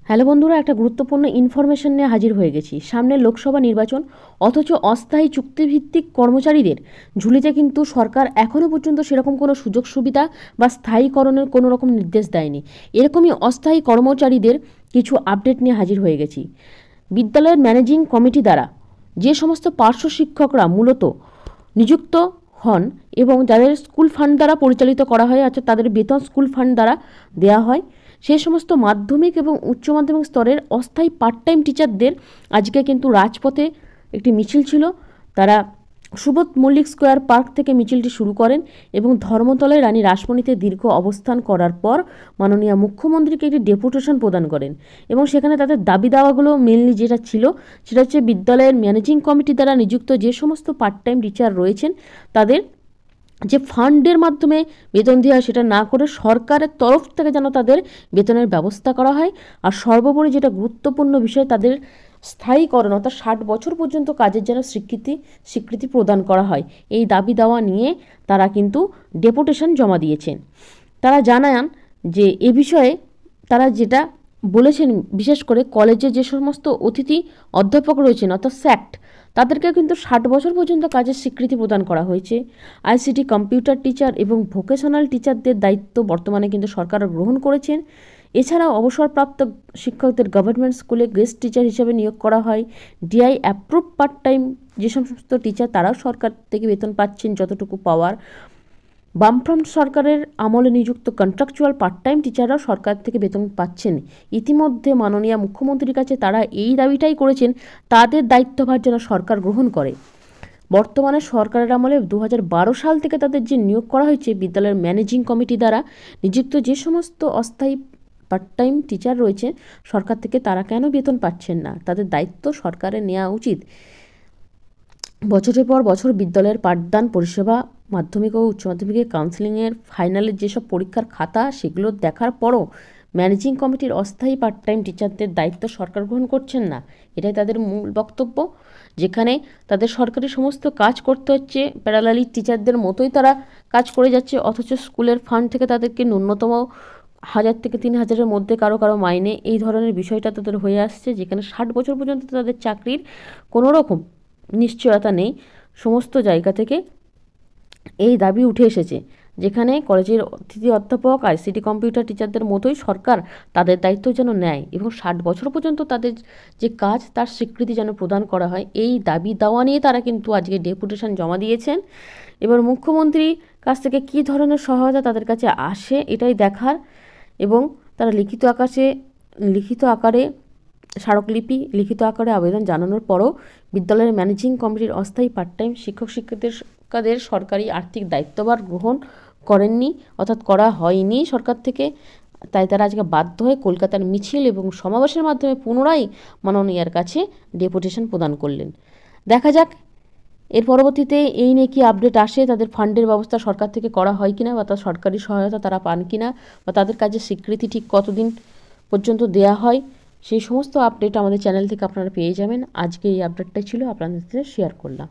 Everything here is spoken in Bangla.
হ্যালো বন্ধুরা, একটা গুরুত্বপূর্ণ ইনফরমেশন নিয়ে হাজির হয়ে গেছি। সামনে লোকসভা নির্বাচন, অথচ অস্থায়ী চুক্তিভিত্তিক কর্মচারীদের ঝুলিতে কিন্তু সরকার এখনও পর্যন্ত সেরকম কোনো সুযোগ সুবিধা বা স্থায়ীকরণের কোনো রকম নির্দেশ দেয়নি। এরকমই অস্থায়ী কর্মচারীদের কিছু আপডেট নিয়ে হাজির হয়ে গেছি। বিদ্যালয়ের ম্যানেজিং কমিটি দ্বারা যে সমস্ত পার্শ্ব শিক্ষকরা মূলত নিযুক্ত হন এবং যাদের স্কুল ফান্ড দ্বারা পরিচালিত করা হয়, অর্থাৎ তাদের বেতন স্কুল ফান্ড দ্বারা দেওয়া হয়, সেই সমস্ত মাধ্যমিক এবং উচ্চ মাধ্যমিক স্তরের অস্থায়ী পার্ট টাইম টিচারদের আজকে কিন্তু রাজপথে একটি মিছিল ছিল। তারা সুবোধ মল্লিক স্কোয়ার পার্ক থেকে মিছিলটি শুরু করেন এবং ধর্মতলায় রানী রাসমণিতে দীর্ঘ অবস্থান করার পর মাননীয় মুখ্যমন্ত্রীকে একটি ডেপুটেশন প্রদান করেন এবং সেখানে তাদের দাবি দাওয়াগুলো মেনলি যেটা ছিল সেটা হচ্ছে বিদ্যালয়ের ম্যানেজিং কমিটি দ্বারা নিযুক্ত যে সমস্ত পার্ট টাইম টিচার রয়েছেন তাদের যে ফান্ডের মাধ্যমে বেতন দেওয়া হয় সেটা না করে সরকারের তরফ থেকে যেন তাদের বেতনের ব্যবস্থা করা হয়। আর সর্বোপরি যেটা গুরুত্বপূর্ণ বিষয়, তাদের স্থায়ীকরণ অর্থাৎ 60 বছর পর্যন্ত কাজের যেন স্বীকৃতি প্রদান করা হয়। এই দাবি দাওয়া নিয়ে তারা কিন্তু ডেপুটেশন জমা দিয়েছেন। তারা জানান যে এ বিষয়ে তারা যেটা বলেছেন, বিশেষ করে কলেজে যে সমস্ত অতিথি অধ্যাপক রয়েছেন অর্থাৎ স্যাক্ট, তাদেরকে কিন্তু 60 বছর পর্যন্ত কাজের স্বীকৃতি প্রদান করা হয়েছে। আইসিটি কম্পিউটার টিচার এবং ভোকেশনাল টিচারদের দায়িত্ব বর্তমানে কিন্তু সরকার গ্রহণ করেছেন। এছাড়াও অবসরপ্রাপ্ত শিক্ষকদের গভর্নমেন্ট স্কুলে গেস্ট টিচার হিসেবে নিয়োগ করা হয়। ডিআই অ্যাপ্রুভ পার্ট টাইম যে সমস্ত টিচার তারাও সরকার থেকে বেতন পাচ্ছেন যতটুকু পাওয়ার। বামফ্রন্ট সরকারের আমলে নিযুক্ত কন্ট্রাকচুয়াল পার্ট টাইম টিচাররাও সরকার থেকে বেতন পাচ্ছেন। ইতিমধ্যে মাননীয় মুখ্যমন্ত্রীর কাছে তারা এই দাবিটাই করেছেন, তাদের দায়িত্বভার যেন সরকার গ্রহণ করে। বর্তমানে সরকারের আমলে 2012 সাল থেকে তাদের যে নিয়োগ করা হয়েছে বিদ্যালয়ের ম্যানেজিং কমিটি দ্বারা নিযুক্ত যে সমস্ত অস্থায়ী পার্ট টাইম টিচার রয়েছে সরকার থেকে, তারা কেন বেতন পাচ্ছেন না? তাদের দায়িত্ব সরকারের নেওয়া উচিত। বছরের পর বছর বিদ্যালয়ের পাঠদান পরিষেবা, মাধ্যমিক ও উচ্চ মাধ্যমিকের কাউন্সেলিংয়ের ফাইনালের যেসব পরীক্ষার খাতা সেগুলো দেখার পরও ম্যানেজিং কমিটির অস্থায়ী পার্ট টাইম টিচারদের দায়িত্ব সরকার গ্রহণ করছেন না। এটাই তাদের মূল বক্তব্য, যেখানে তাদের সরকারি সমস্ত কাজ করতে হচ্ছে প্যারালালি টিচারদের মতোই তারা কাজ করে যাচ্ছে, অথচ স্কুলের ফান্ড থেকে তাদেরকে ন্যূনতম 1000 থেকে 3000-এর মধ্যে কারো মাইনে, এই ধরনের বিষয়টা তাদের হয়ে আসছে, যেখানে 60 বছর পর্যন্ত তাদের চাকরির কোনো রকম নিশ্চয়তা নেই। সমস্ত জায়গা থেকে এই দাবি উঠে এসেছে, যেখানে কলেজের অতিথি অধ্যাপক আইসিটি কম্পিউটার টিচারদের মতোই সরকার তাদের দায়িত্ব যেন নেয় এবং 60 বছর পর্যন্ত তাদের যে কাজ তার স্বীকৃতি যেন প্রদান করা হয়। এই দাবি দাওয়া নিয়ে তারা কিন্তু আজকে ডেপুটেশন জমা দিয়েছেন। এবার মুখ্যমন্ত্রীর কাছ থেকে কী ধরনের সহায়তা তাদের কাছে আসে এটাই দেখার, এবং তারা লিখিত আকারে স্মারকলিপি লিখিত আকারে আবেদন জানানোর পরও বিদ্যালয়ের ম্যানেজিং কমিটির অস্থায়ী পার্ট টাইম শিক্ষকদের সরকারি আর্থিক দায়িত্বভার গ্রহণ করেননি, অর্থাৎ করা হয়নি সরকার থেকে। তাই তারা আজকে বাধ্য হয়ে কলকাতার মিছিল এবং সমাবেশের মাধ্যমে পুনরায় মাননীয়ার কাছে ডেপুটেশন প্রদান করলেন। দেখা যাক এর পরবর্তীতে এই নিয়ে কি আপডেট আসে, তাদের ফান্ডের ব্যবস্থা সরকার থেকে করা হয় কিনা, বা তার সরকারি সহায়তা তারা পান কিনা, বা তাদের কাজের স্বীকৃতি ঠিক কতদিন পর্যন্ত দেয়া হয়, সেই সমস্ত আপডেট আমাদের চ্যানেল থেকে আপনারা পেয়ে যাবেন। আজকে এই আপডেটটাই ছিল আপনাদের সাথে শেয়ার করলাম।